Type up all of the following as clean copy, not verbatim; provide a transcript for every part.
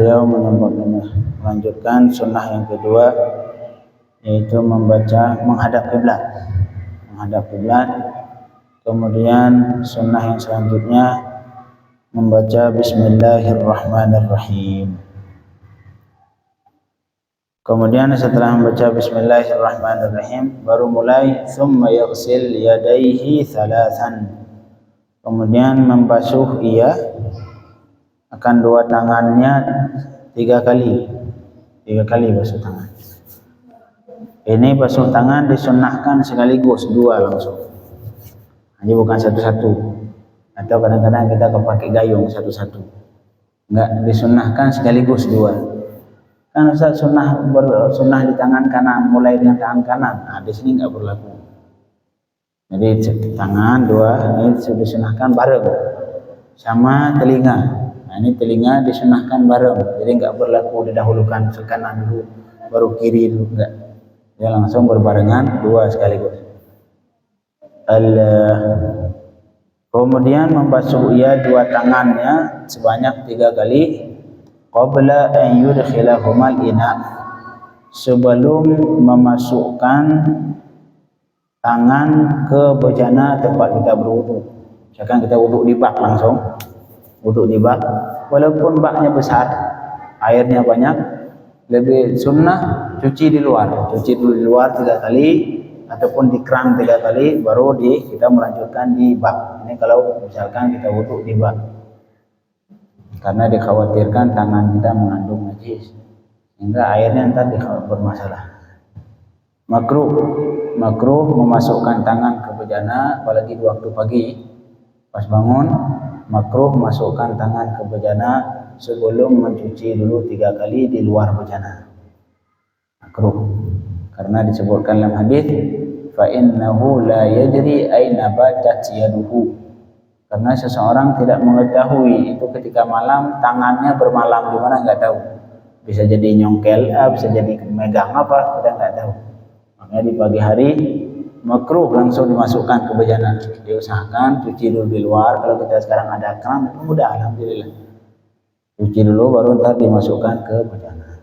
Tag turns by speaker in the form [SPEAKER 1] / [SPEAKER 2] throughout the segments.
[SPEAKER 1] Beliau melanjutkan sunnah yang kedua, yaitu membaca menghadap kiblat. Kemudian sunnah yang selanjutnya membaca Bismillahirrahmanirrahim. Kemudian setelah membaca Bismillahirrahmanirrahim baru mulai thumma yaghsil yadayhi thalathan. Kemudian membasuh ia akan dua tangannya tiga kali basuh tangan. Ini basuh tangan disunnahkan sekaligus dua langsung, jadi bukan satu-satu, atau kadang-kadang kita pakai gayung satu-satu. Enggak, disunnahkan sekaligus dua. Kan Ustaz sunnah di tangan kanan, mulai dengan tangan kanan. Nah, di sini enggak berlaku. Jadi tangan dua ini sudah disunahkan bareng sama telinga. Nah, ini telinga disunahkan bareng. Jadi enggak berlaku didahulukan ke kanan dulu baru kiri dulu, enggak. Dia langsung berbarengan dua sekaligus. Kemudian membasuh ia dua tangannya sebanyak 3 kali qabla an yudkhilahumal ina, sebelum memasukkan tangan ke bejana tempat kita berwudu. Misalkan kita wudu di bak langsung, wudu di bak, walaupun baknya besar, airnya banyak, lebih sunnah cuci di luar 3 kali ataupun di keran 3 kali, baru kita melanjutkan di bak. Ini kalau misalkan kita wudu di bak, karena dikhawatirkan tangan kita mengandung najis sehingga airnya nanti bermasalah. Makruh memasukkan tangan ke bejana, apalagi di waktu pagi pas bangun. Makruh masukkan tangan ke bejana sebelum mencuci dulu 3 kali di luar bejana. Makruh, karena disebutkan dalam hadis fa innahu la yadri aina batat yaduhu, karena seseorang tidak mengetahui itu ketika malam tangannya bermalam di mana, enggak tahu. Bisa jadi nyongkel, bisa jadi megang apa, kita enggak tahu. Makanya di pagi hari makruh langsung dimasukkan ke bejana. Diusahakan cuci dulu di luar. Kalau kita sekarang ada keran, itu mudah, alhamdulillah. Cuci dulu baru ntar dimasukkan ke bejana.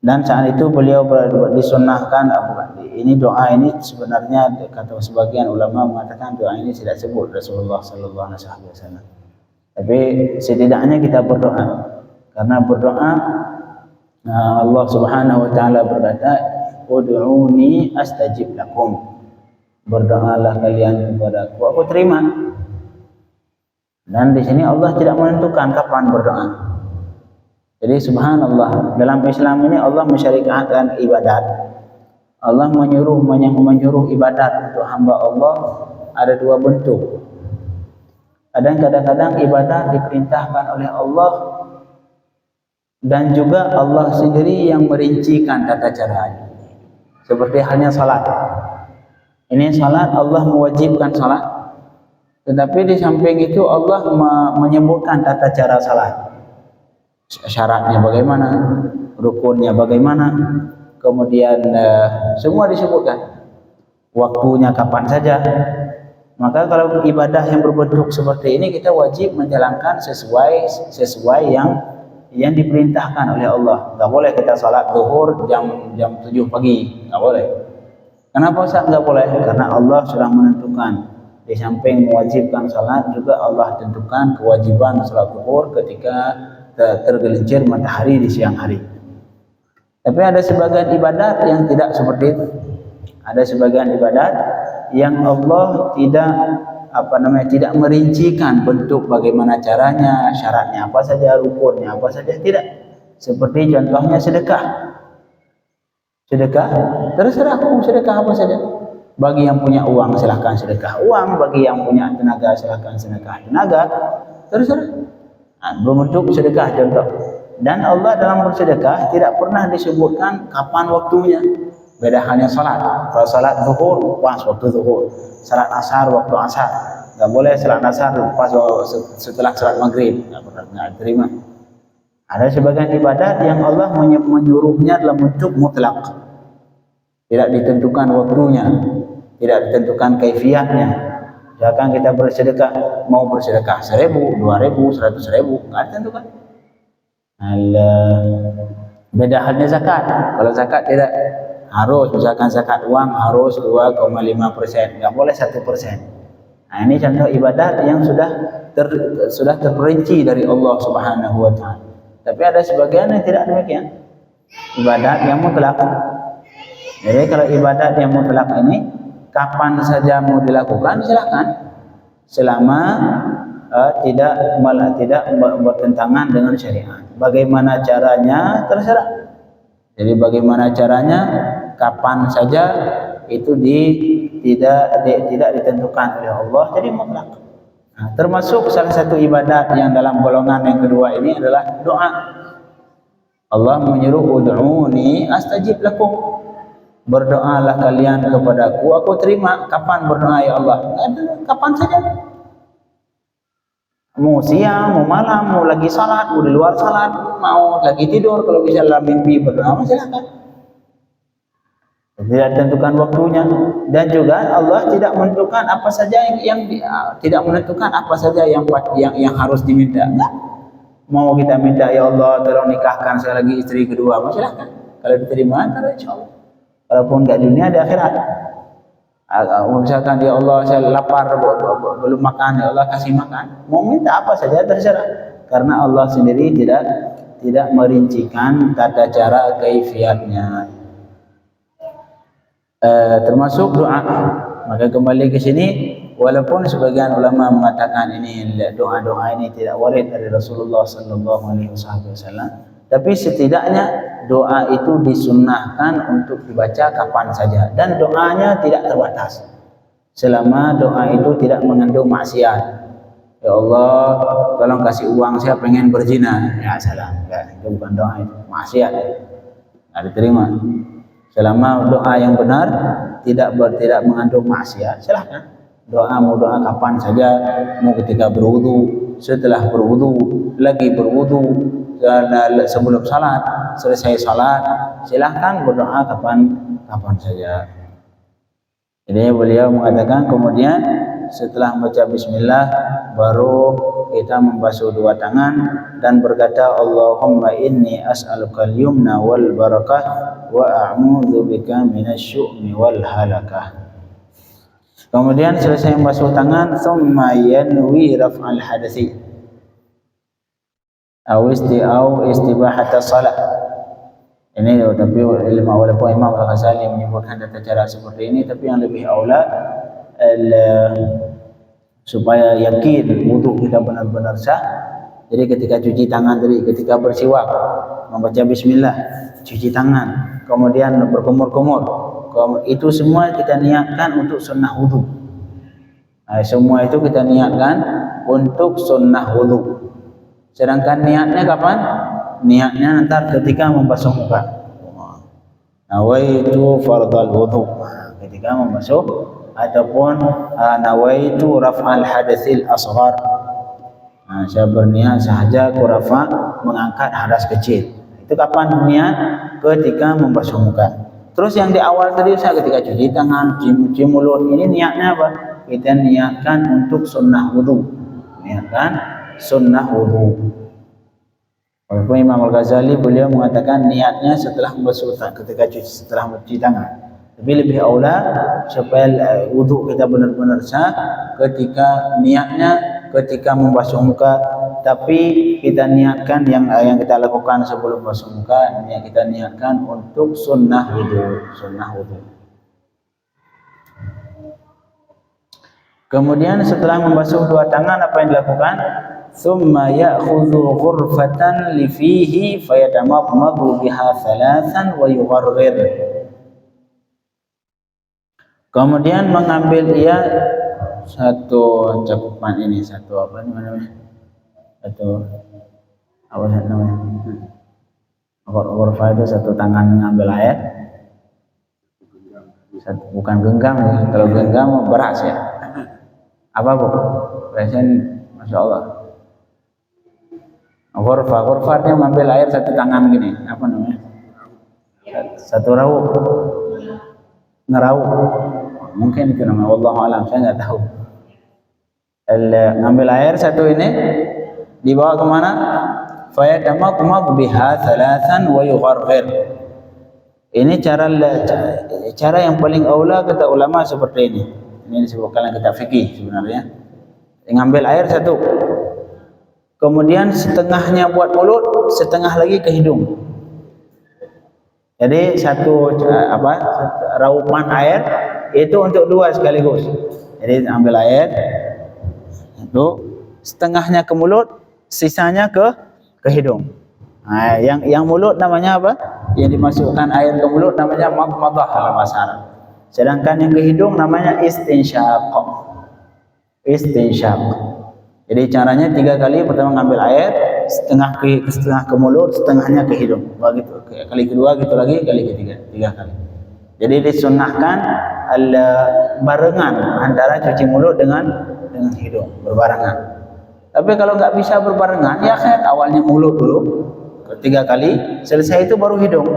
[SPEAKER 1] Dan saat itu beliau disunnahkan, ini doa ini sebenarnya kata sebagian ulama mengatakan doa ini tidak sebut Rasulullah sallallahu alaihi wasallam. Tapi setidaknya kita berdoa, karena berdoa Allah Subhanahu wa taala berkata, "Ud'uni astajib lakum." Berdoalah kalian kepadaku, aku terima. Dan di sini Allah tidak menentukan kapan berdoa. Jadi subhanallah, dalam Islam ini Allah mensyariatkan ibadat. Allah menyuruh ibadat untuk hamba Allah ada 2 bentuk. Kadang-kadang ibadat diperintahkan oleh Allah, dan juga Allah sendiri yang merincikan tata caranya. Seperti halnya salat. Ini salat Allah mewajibkan salat, tetapi di samping itu Allah menyebutkan tata cara salat. Syaratnya bagaimana, rukunnya bagaimana, kemudian semua disebutkan. Waktunya kapan saja. Maka kalau ibadah yang berbentuk seperti ini, kita wajib menjalankan sesuai yang diperintahkan oleh Allah. Enggak boleh kita salat zuhur jam 7 pagi, enggak boleh. Kenapa Ustaz enggak boleh? Karena Allah sudah menentukan. Di samping mewajibkan salat, juga Allah tentukan kewajiban salat zuhur ketika tergelincir matahari di siang hari. Tapi ada sebagian ibadat yang tidak seperti itu. Ada sebagian ibadat yang Allah tidak merincikan bentuk bagaimana caranya, syaratnya apa saja, rukunnya apa saja, tidak. Seperti contohnya sedekah. Sedekah, terserah aku sedekah apa saja. Bagi yang punya uang silahkan sedekah uang, bagi yang punya tenaga silahkan sedekah tenaga, terserah. Berbentuk sedekah contoh. Dan Allah dalam bersedekah tidak pernah disebutkan kapan waktunya. Beda halnya salat. Kalau salat zuhur pas waktu zuhur, salat asar waktu asar. Enggak boleh salat asar pas setelah salat maghrib, enggak terima. Ada sebagian ibadat yang Allah menyuruhnya dalam bentuk mutlak. Tidak ditentukan waktunya, tidak ditentukan kaifiatnya. Misalkan kita bersedekah, mau bersedekah 1.000, 2.000, 100.000, enggak tentukan. Beda halnya zakat. Kalau zakat tidak harus, misalkan zakat uang harus 2,5%, nggak boleh 1%. Nah, ini contoh ibadat yang sudah terperinci dari Allah Subhanahu wa taala. Tapi ada sebagian yang tidak demikian. Ibadat yang mutlak. Jadi kalau ibadat yang mutlak ini kapan saja mau dilakukan silakan, selama tidak bertentangan dengan syariat. Bagaimana caranya terserah. Jadi bagaimana caranya, kapan saja itu tidak ditentukan oleh Allah, jadi mutlak. Nah, termasuk salah satu ibadat yang dalam golongan yang kedua ini adalah doa. Allah menyuruh ud'uni astajib lakum. Berdoalah kalian kepadaku, aku terima. Kapan berdoa ya Allah? Kapan saja. Mau siang, mau malam, mau lagi salat, mau di luar salat, mau lagi tidur, kalau bisa dalam mimpi berdoa, silakan. Tidak tentukan waktunya, dan juga Allah tidak menentukan apa saja yang harus diminta. Enggak. Mau kita minta ya Allah tolong nikahkan saya lagi istri kedua, silakan. Kalau diterima, insyaallah. Walaupun enggak dunia, di akhirat. Misalkan ya Allah saya lapar belum makan, ya Allah kasih makan. Mau minta apa saja terserah, karena Allah sendiri tidak merincikan tata cara kaifiatnya. Termasuk doa. Maka kembali ke sini, walaupun sebagian ulama mengatakan ini doa-doa ini tidak warid dari Rasulullah sallallahu alaihi wasallam, tapi setidaknya doa itu disunnahkan untuk dibaca kapan saja, dan doanya tidak terbatas selama doa itu tidak mengandung maksiat. Ya Allah tolong kasih uang, saya pengen berzina, ya salam, ya, itu bukan doa, itu maksiat, tidak diterima. Selama doa yang benar tidak mengandung maksiat, silahkan. Doa mau doa kapan saja, mau ketika berwudu, setelah berwudu, lagi berwudu, sebelum salat, selesai salat, silahkan berdoa kapan saja. Jadi beliau mengatakan kemudian setelah membaca bismillah baru kita membasuh dua tangan dan berkata Allahumma inni as'alukal yumna wal barakah wa a'udzu bika minasyu'mi wal halakah. Kemudian selesai membasuh tangan, thumma yanwi raf'al hadasi au istibahata salat. Ini tapi walaupun Imam Al-Ghazali menyebutkan tata cara seperti ini, tapi yang lebih aula supaya yakin wudu kita benar-benar sah. Jadi ketika cuci tangan tadi, ketika bersiwak, membaca bismillah, cuci tangan, kemudian berkumur-kumur, itu semua kita niatkan untuk sunnah wudu. Semua itu kita niatkan untuk sunnah wudu. Sedangkan niatnya kapan? Niatnya nanti ketika membasuh muka. Nawaitu fardal wudu. Ketika membasuh, ataupun nawaitu raf'al hadatsil asghar. Saya berniat sahaja kurafa mengangkat hadas kecil. Itu kapan niat? Ketika membasuh muka. Terus yang di awal tadi saya ketika cuci tangan, cuci mulut, ini niatnya apa? Kita niatkan untuk sunnah wudu. Niatkan sunnah wudu. Walaupun Imam Al-Ghazali beliau mengatakan niatnya setelah membasuh setelah mencuci tangan. Tapi lebih aula supaya wudu kita benar-benar sah ketika niatnya ketika membasuh muka, tapi kita niatkan yang kita lakukan sebelum membasuh muka, yang kita niatkan untuk sunnah wudu. Kemudian setelah membasuh dua tangan apa yang dilakukan? Thumma ya'khudhu ghurfatan li fihi fayatamadmadu biha thalathan wa yugharrir. Kemudian mengambil ia satu cakupan ini, satu apa namanya? Satu apa namanya? Ghurfa itu satu tangan mengambil air. Bukan genggam ya. Kalau genggam beras ya. Apa bu? Present, masya Allah. Ghurfa artinya mengambil air satu tangan gini, apa namanya? Satu rauk, ngerauk, mungkin itu namanya. Wallahu alam, saya nggak tahu. Ngambil air satu ini, dibawa kemana? fayatamadmad biha thalathan wa yugharghir. Ini cara yang paling aula kata ulama seperti ini. Ini disebutkan dalam kitab fikih sebenarnya. Mengambil air satu, kemudian setengahnya buat mulut, setengah lagi ke hidung. Jadi satu raupan air itu untuk dua sekaligus. Jadi ambil air itu setengahnya ke mulut, sisanya ke hidung. Nah, yang mulut namanya apa? Yang dimasukkan air ke mulut namanya madmadah dalam bahasa Arab. Sedangkan yang ke hidung namanya istinsyaq. Istinsyaq. Jadi caranya 3 kali. Pertama ngambil air, setengah ke mulut, setengahnya ke hidung. Begitu. Kali kedua gitu lagi, kali ketiga, 3 kali. Jadi disunnahkan barengan antara cuci mulut dengan hidung, berbarengan. Tapi kalau nggak bisa berbarengan, ya kayak awalnya mulut dulu, 3 kali, selesai itu baru hidung.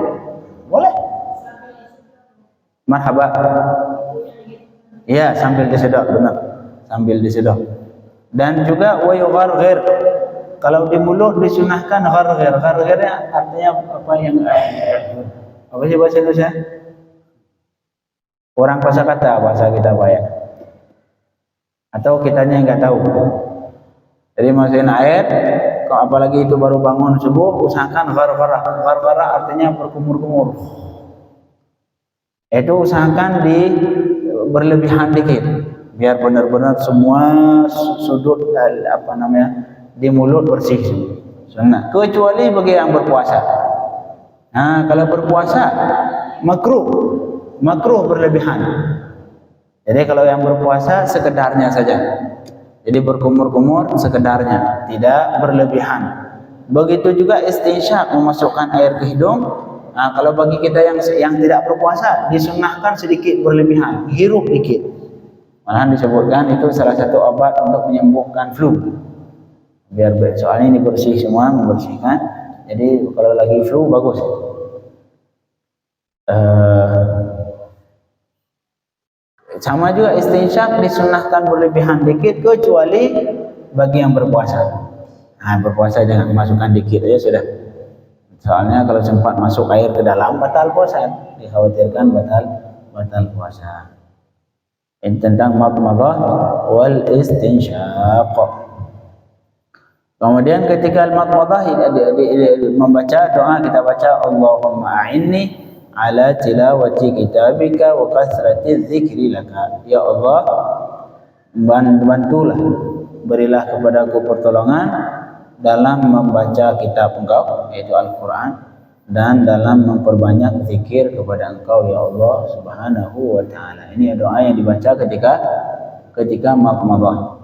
[SPEAKER 1] Boleh. Marhaba. Iya, sambil disedot, benar. Sambil disedot. Dan juga wa yugharghir. Kalau di mulut disunahkan gharghir. Gharghirnya artinya apa yang apa sih bahasa Indonesia? Kurang kosakata bahasa kita banyak. Atau kitanya enggak tahu. Jadi masukin air, kalau apalagi itu baru bangun subuh, usahakan gharghara. Gharghara artinya berkumur-kumur. Itu usahakan berlebihan dikit, biar benar-benar semua sudut di mulut bersih. Sunnah. Kecuali bagi yang berpuasa. Nah, kalau berpuasa makruh berlebihan. Jadi kalau yang berpuasa sekedarnya saja. Jadi berkumur-kumur sekedarnya, tidak berlebihan. Begitu juga istinsyaq, memasukkan air ke hidung. Nah, kalau bagi kita yang tidak berpuasa, disunnahkan sedikit berlebihan, hirup dikit. Malahan disebutkan itu salah satu obat untuk menyembuhkan flu. Biar soalnya ini bersih semua, membersihkan. Jadi kalau lagi flu bagus. Sama juga istinsyaq disunnahkan berlebihan dikit, kecuali bagi yang berpuasa. Nah, berpuasa jangan masukkan dikit aja sudah. Soalnya kalau sempat masuk air ke dalam batal puasa, dikhawatirkan batal puasa. Ini tentang madmadah wal istinsyaq. Kemudian ketika al-madmadah membaca doa, kita baca Allahumma a'inni ala tilawati kitabika wa kasrati dzikri laka. Ya Allah, bantulah, berilah kepadaku pertolongan dalam membaca kitab Engkau, yaitu Al-Quran, dan dalam memperbanyak zikir kepada Engkau, ya Allah Subhanahu wa ta'ala. Ini doa yang dibaca ketika madmadah,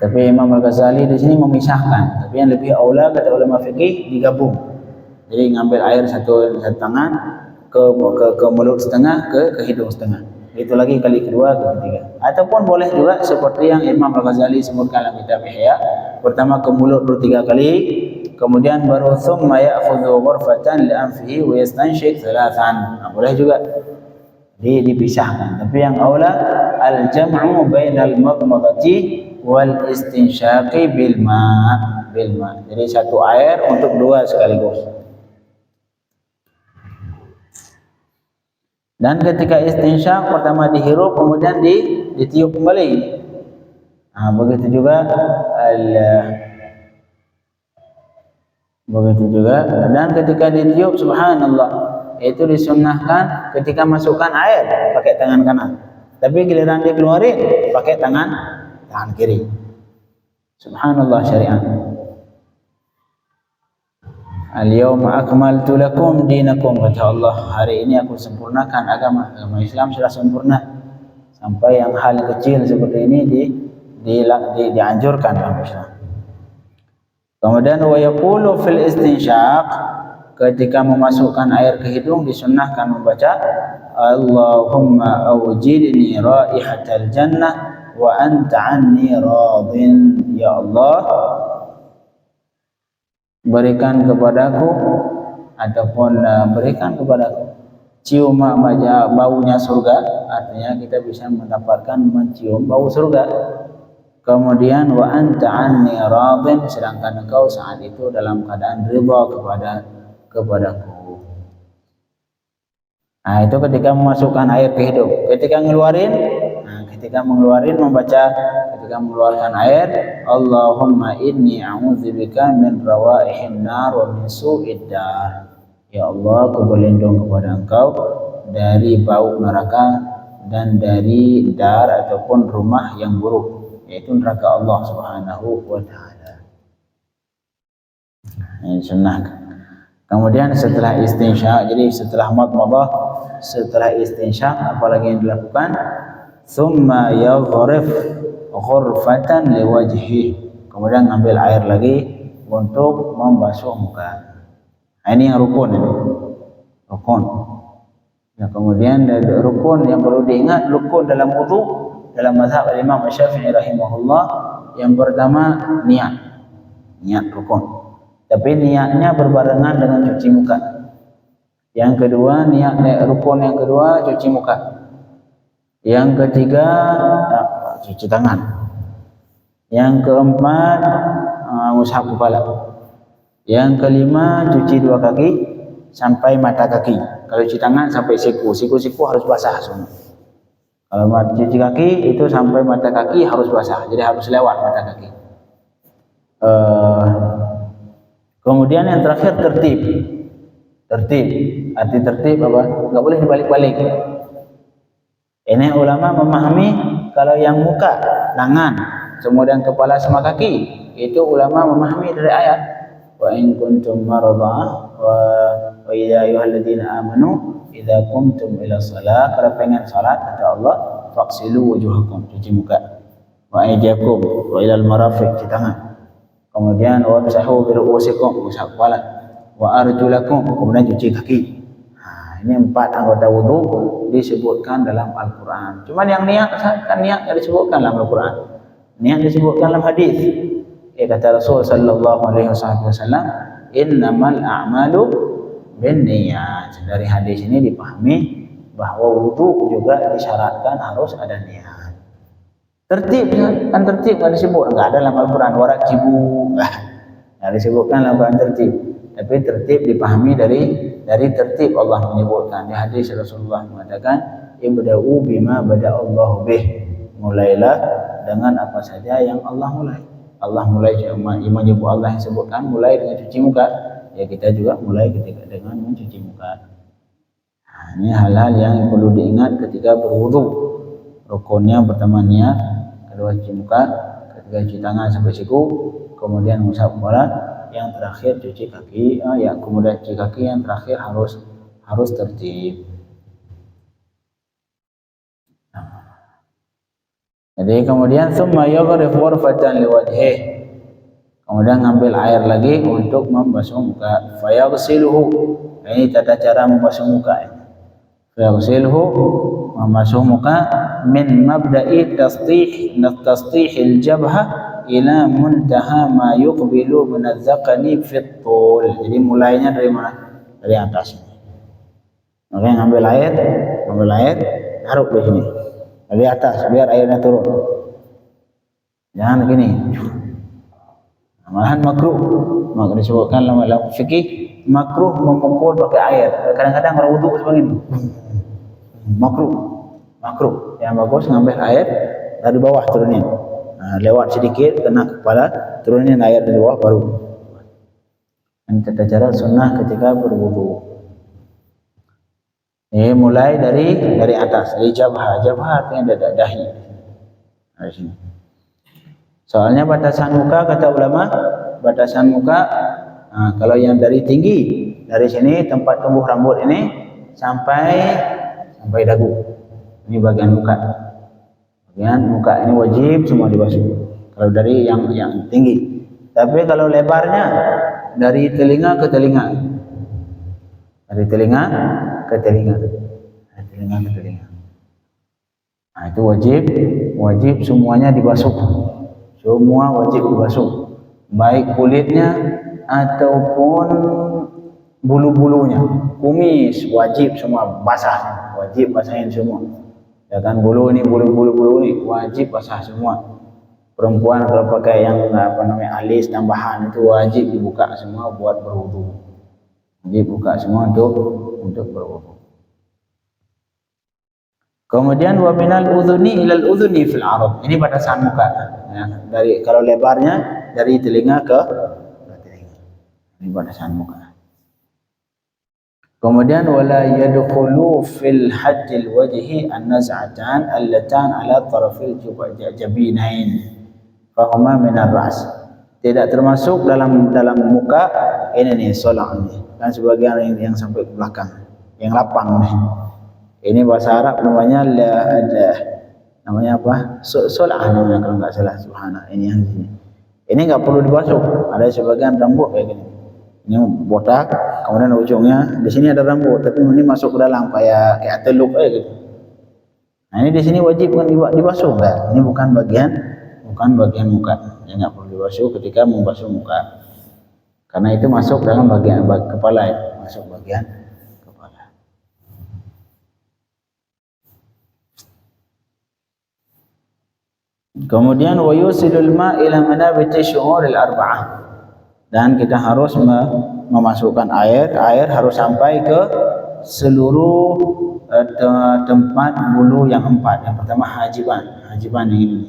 [SPEAKER 1] Tapi Imam Al-Ghazali di sini memisahkan. Tapi yang lebih aula kata ulama fikih digabung. Jadi ngambil air satu tangan ke mulut setengah, ke hidung setengah. Itu lagi kali kedua, ke ketiga. Ataupun boleh juga seperti yang Imam Al-Ghazali sebutkan dalam kitab Ihya. Pertama ke mulut dulu 3 kali, kemudian baru thumma ya'khudhu ghurfatan li anfihi wa yastanshik thalathan. Nah, boleh juga dipisahkan. Tapi yang aula al-jam'u bainal madmadati wal istinsyaqi bil ma'. Jadi satu air untuk 2 sekaligus. Dan ketika istinsyaq pertama dihirup, kemudian ditiup kembali. Nah, begitu juga dan ketika ditiup, subhanallah, itu disunnahkan ketika masukkan air pakai tangan kanan. Tapi giliran dikeluarin pakai tangan kiri. Subhanallah syariat. Al-yawma akmaltu lakum dinakum, kata Allah, hari ini aku sempurnakan agama Islam sudah sempurna. Sampai yang hal kecil seperti ini dianjurkan dalam Islam. Kemudian wa yaqulu fil istinsyaq, ketika memasukkan air ke hidung disunnahkan membaca Allahumma awjilni raihatal jannah wa anta anni radin. Ya Allah, berikan kepadaku cium baunya surga. Artinya kita bisa mendapatkan mencium bau surga. Kemudian wa anta anni radin, sedangkan engkau saat itu dalam keadaan ridha kepadaku. Nah, itu ketika memasukkan air ke hidung. Ketika mengeluarkan membaca, ketika mengeluarkan air, Allahumma inni a'udzubika min rawaihin nar wa min su'id dar. Ya Allah, aku berlindung kepada engkau dari bau neraka dan dari dar ataupun rumah yang buruk, yaitu neraka Allah Subhanahu wa taala. Ini sunnah. Kemudian setelah istinsyak, jadi setelah madmadah, setelah istinsyak apalagi yang dilakukan? Summa yaghrif ghurfatan liwajhi. Kemudian ngambil air lagi untuk membasuh muka. Nah, ini yang rukun ini. Rukun. Ya, kemudian dari rukun yang perlu diingat, rukun dalam wudu dalam mazhab Imam Syafi'i rahimahullah, yang pertama niat rukun. Tapi niatnya berbarengan dengan cuci muka. Yang kedua, rukun yang kedua cuci muka. Yang ketiga cuci tangan. Yang keempat mushaf kepala. Yang kelima cuci dua kaki sampai mata kaki. Kalau cuci tangan sampai siku harus basah semua. Kalau cuci kaki itu sampai mata kaki harus basah, jadi harus lewat mata kaki. Kemudian yang terakhir tertib. Arti tertib apa? Enggak boleh dibalik-balik. Ini ulama memahami kalau yang muka, tangan, kemudian kepala sama kaki, itu ulama memahami dari ayat wa in kuntum maradha wa ya ayyuhalladzina amanu idza qumtum ila shalah, kalau pengen salat kata Allah faqsilu wujuhakum, cuci muka, wa aydiyakum wa ilal marafiq, cuci tangan, kemudian wa amsahu bi ru'usikum, usah kepala, wa arjulakum, kemudian cuci kaki. Ini 4 anggota wudu disebutkan dalam Al-Quran. Cuman yang niat kan niatnya disebutkan dalam Al-Quran. Niat disebutkan dalam hadis. Kata Rasul sallallahu alaihi wasallam, innamal a'malu binniyat. Dari hadis ini dipahami bahwa wudu juga disyaratkan harus ada niat. Tertib kan tertib enggak disebut, enggak ada dalam Al-Quran warajibu, enggak disebutkan dalam Al-Quran tertib. Tapi tertib dipahami dari tertib Allah menyebutkan di hadis Rasulullah mengatakan ibda'u bima bada'allahu bih, mulailah dengan apa saja yang Allah mulai. Allah mulai menyebut, Allah yang sebutkan mulai dengan cuci muka, ya kita juga mulai ketika dengan mencuci muka. Nah, ini hal-hal yang perlu diingat ketika berwudu. Rukunnya pertama niat, kedua cuci muka, ketiga cuci tangan sampai siku, kemudian mengusap kepala, yang terakhir cuci kaki, kemudian cuci kaki, yang terakhir harus tertib. Jadi kemudian summa yaghrif ghurfatan liwajhihi, kemudian ngambil air lagi untuk membasuh muka. Fayaghsiluhu, ini tata cara membasuh muka. Fayaghsiluhu, membasuh muka min mabda'i tastihil jabha ila muntaha ma yuqbilu min az-zaqani fi tul. Jadi mulainya dari mana? Dari atas. Oke, ngambil air, taruh di sini. Dari atas biar airnya turun. Jangan begini. Malahan makruh. Maka disebutkan dalam fikih makruh memukul pakai air. Kadang-kadang orang wudu seperti itu. Makruh. Yang bagus ngambil air dari bawah turunin. Lewat sedikit kena kepala, turunin air dari bawah baru. Ini tata cara sunnah ketika berwudu. Mulai dari atas, dari jabha artinya dahi. Dari sini. Soalnya batasan muka, kata ulama, kalau yang dari tinggi, dari sini tempat tumbuh rambut ini sampai dagu. Ini bagian muka. Bagian muka ini wajib semua dibasuh. Kalau dari yang tinggi. Tapi kalau lebarnya dari telinga ke telinga. Dari telinga ke telinga. Nah, itu wajib semuanya dibasuh. Semua wajib dibasuh. Baik kulitnya ataupun bulu-bulunya. Kumis wajib semua basah. Wajib basahin semua. Ya kan, bulu ini wajib basah semua. Perempuan kalau pakai yang alis tambahan itu wajib dibuka semua buat berwudu. Wajib buka semua untuk berwudu. Kemudian wa minal udhuni ilal udhuni fil arad. Ini batasan muka. Ya, dari kalau lebarnya dari telinga ke telinga. Ini batasan muka. Kemudian wala yadkhulu fil hajjil wajhi an-naz'atan allatan ala tarafil jabinain. Fahuma minar ras. Tidak termasuk dalam muka ini nih solang ini. Kan sebagian yang sampai ke belakang, yang lapang nih. Ini bahasa Arab namanya namanya apa? Solang namanya kalau enggak salah. Subhanallah. Ini yang sini. Ini enggak perlu dibasuh. Ada sebagian rambut kayak gini. Ini botak, kemudian ujungnya di sini ada rambut, tapi ini masuk ke dalam kayak teluk gitu. Nah, ini di sini wajib kan dibasuh enggak? Ini bukan bagian muka. Ya, enggak perlu dibasuh ketika membasuh muka. Karena itu masuk dalam bagian kepala, ya. Masuk bagian kepala. Kemudian wa yusilul ma ila manabiti syu'uril arba'ah. Dan kita harus memasukkan air harus sampai ke seluruh tempat bulu yang 4. Yang pertama hajiban ini.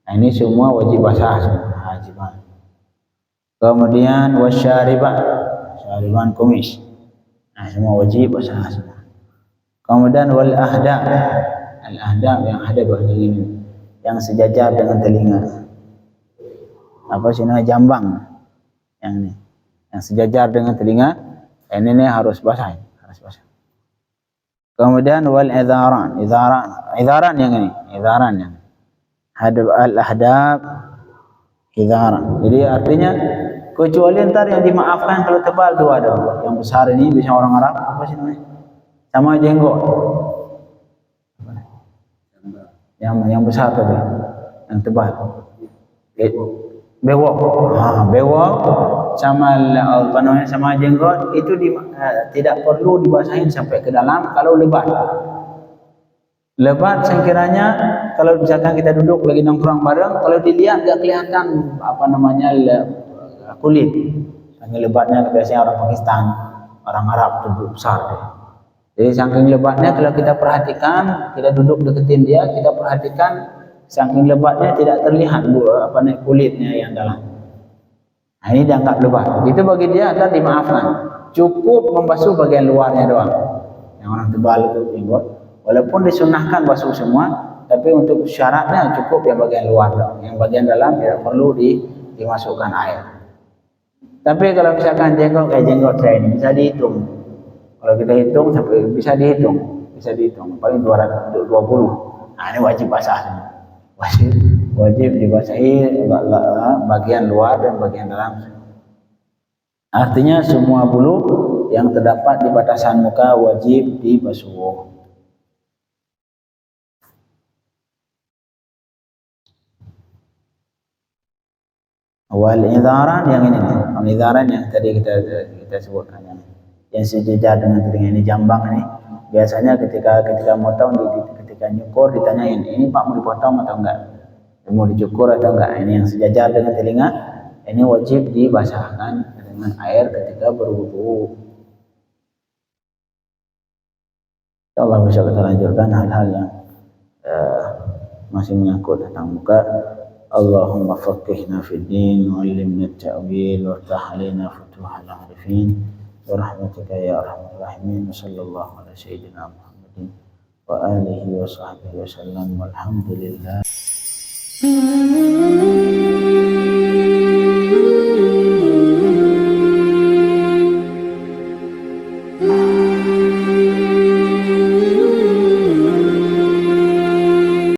[SPEAKER 1] Nah, ini semua wajib basah semua hajiban. Kemudian syariban kumis. Nah, semua wajib basah semua. Kemudian wal ahda. Al ahda yang ada bagian ini, yang sejajar dengan telinga. Apa sih namanya? Jambang. Yang ini, yang sejajar dengan telinga. Ini harus basah, harus basah. Kemudian wal idharan yang ini, idharan yang hadab al-ahdab idharan. Jadi artinya kecuali ntar yang dimaafkan kalau tebal dua ada. Yang besar ini bisa orang Arab apa sih namanya? Sama jenggot. Yang besar tapi yang tebal. Bewok. Bewok sama apa namanya sama jenggot itu tidak perlu dibasahin sampai ke dalam kalau lebat. Lebat sekiranya kalau misalkan kita duduk lagi nongkrong bareng, kalau dilihat enggak kelihatan apa namanya kulit. Saking lebatnya biasanya orang Pakistan, orang Arab tubuh besar deh. Jadi saking lebatnya kalau kita perhatikan, kita duduk deketin dia, kita perhatikan saking lebatnya tidak terlihat kulitnya yang dalam. Nah, ini dianggap lebat. Itu bagi dia akan dimaafkan. Cukup membasuh bagian luarnya doang. Yang orang tebal itu jenggot. Walaupun disunahkan basuh semua, tapi untuk syaratnya cukup yang bagian luar doang. Yang bagian dalam tidak perlu dimasukkan air. Tapi kalau misalkan jenggot kayak jenggot saya ini bisa dihitung. Kalau kita hitung sampai bisa dihitung. Paling 220. Nah, ini wajib basah semua. Wajib dibasahi bagian luar dan bagian dalam. Artinya semua bulu yang terdapat di batasan muka wajib dibasuh. Wal idharan yang ini nih, idharan yang tadi kita sebutkan yang sejajar dengan telinga ini, jambang ini. Biasanya ketika motong ketika nyukur ditanyain, ini Pak mau dipotong atau enggak? Mau dicukur atau enggak? Ini yang sejajar dengan telinga, ini wajib dibasahkan dengan air ketika berwudu. Allah bisa kita lanjutkan hal-hal yang masih menyangkut tentang muka. Allahumma faqihna fid din wa 'allimna at-ta'wil wa ftah 'alaina futuhal 'arifin bi rahmatika ya arhamar rahimin. Sallallahu ala sayyidina Muhammadin wa alihi wa sahbihi wa sallam. Walhamdulillah.